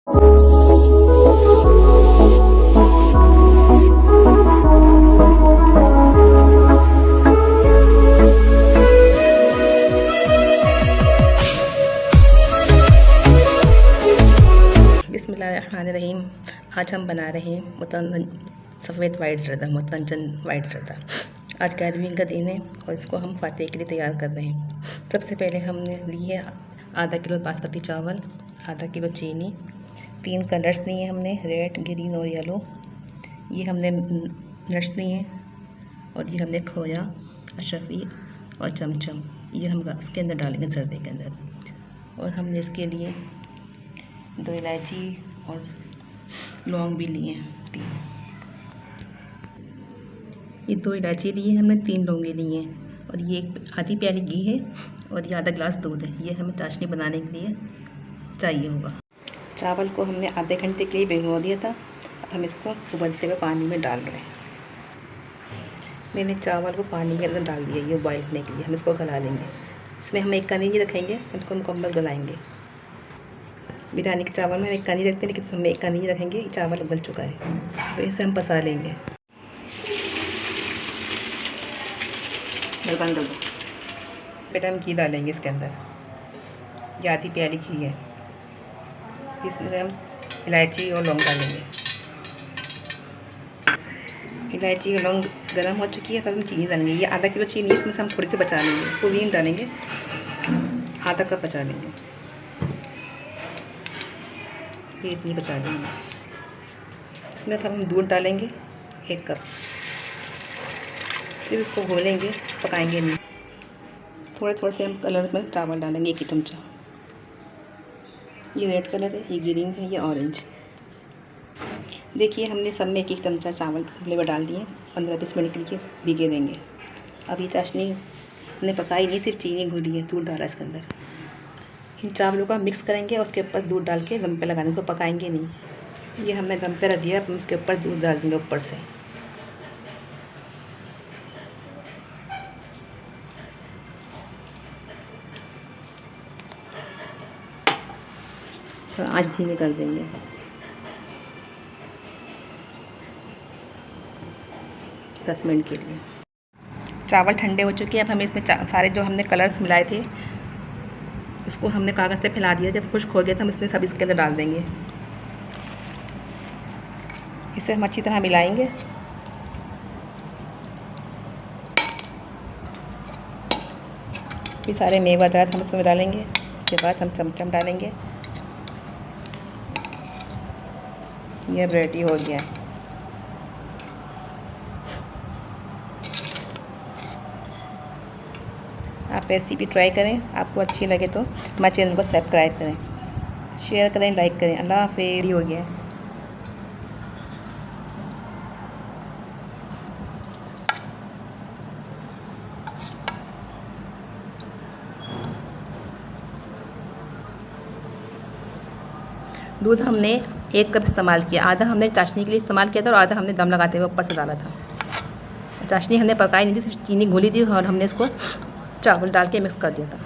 बिस्मिल्लाहिर्रहमानिर्रहीम। आज हम बना रहे हैं सफ़ेद वाइट ज़रदा, मुतनजन वाइट ज़रदा। आज 11वीं का दिन है और इसको हम फातिहा के लिए तैयार कर रहे हैं। सबसे पहले हमने ली है आधा किलो बासमती चावल, आधा किलो चीनी, 3 कलर्स लिए हमने, रेड, ग्रीन और येलो। ये हमने नट्स लिए और ये हमने खोया, अशरफी और चमचम, ये हम इसके अंदर डालेंगे ज़रदे के अंदर। और हमने इसके लिए 2 इलायची और लौंग भी लिए हैं 3। ये 2 इलायची ली है हमने, 3 लौंगे लिए हैं और ये आधी प्याली घी है और ये आधा गिलास दूध है। ये हमें चाशनी बनाने के लिए चाहिए होगा। चावल को हमने आधे घंटे के लिए भिगो दिया था। अब हम इसको उबलते हुए पानी में डाल रहे हैं। मैंने चावल को पानी के अंदर डाल दिया ये उबालने के लिए। हम इसको गला लेंगे। इसमें हम एक कनी नहीं रखेंगे, हम इसको मुकम्मल गलाएंगे। बिरयानी के चावल में हम एक कनी रखते हैं, लेकिन हम एक कनी नहीं रखेंगे। चावल उबल चुका है तो इसे हम पसा लेंगे। बंद हो बेटा, हम घी डालेंगे इसके अंदर। ये आधी प्याली घी है। इसमें हम इलायची और लौंग डालेंगे। इलायची और लौंग गर्म हो चुकी है, तब हम चीनी डालेंगे। ये आधा किलो चीनी, इसमें से हम थोड़ी सी बचा लेंगे, पूरी नहीं डालेंगे, आधा कप बचा लेंगे। ये इतनी बचा देंगे। इसमें फिर हम दूध डालेंगे 1 कप। फिर इसको घोलेंगे, पकाएंगे नहीं। थोड़े थोड़े से हम कलर में चावल डालेंगे, 1 चमचा। ये रेड कलर है, ये ग्रीन है, ये ऑरेंज। देखिए हमने सब में 1 चमचा चावल फ्लेवर डाल दिए। 15-20 मिनट के लिए भिगे देंगे। अब ये चाशनी हमने पकाई नहीं, सिर्फ चीनी घोली है, दूध डाला इसके अंदर। इन चावलों का मिक्स करेंगे और उसके ऊपर दूध डाल के दम पे लगा देंगे, तो पकाएंगे नहीं। ये हमने दम पे रख दिया, अब हम इसके ऊपर दूध डाल देंगे ऊपर से। तो आँच धीमी कर देंगे। दस मिनट के लिए। चावल ठंडे हो चुके हैं। अब हम इसमें सारे जो हमने कलर्स मिलाए थे उसको हमने कागज़ से फैला दिया। जब खुश्क हो गया तो हम इसमें सब इसके अंदर डाल देंगे। इसे हम अच्छी तरह मिलाएंगे। ये सारे मेवा जात हम इसमें डालेंगे। इसके बाद हम चमचम डालेंगे। ये अब रेडी हो गया। आप रेसिपी ट्राई करें, आपको अच्छी लगे तो हमारे चैनल को सब्सक्राइब करें, शेयर करें, लाइक करें। अल्लाह हाफ़िज़। हो गया। दूध हमने 1 कप इस्तेमाल किया। आधा हमने चाशनी के लिए इस्तेमाल किया था और आधा हमने दम लगाते हुए ऊपर से डाला था। चाशनी हमने पकाई नहीं थी, सिर्फ चीनी घोली थी और हमने इसको चावल डाल के मिक्स कर दिया था।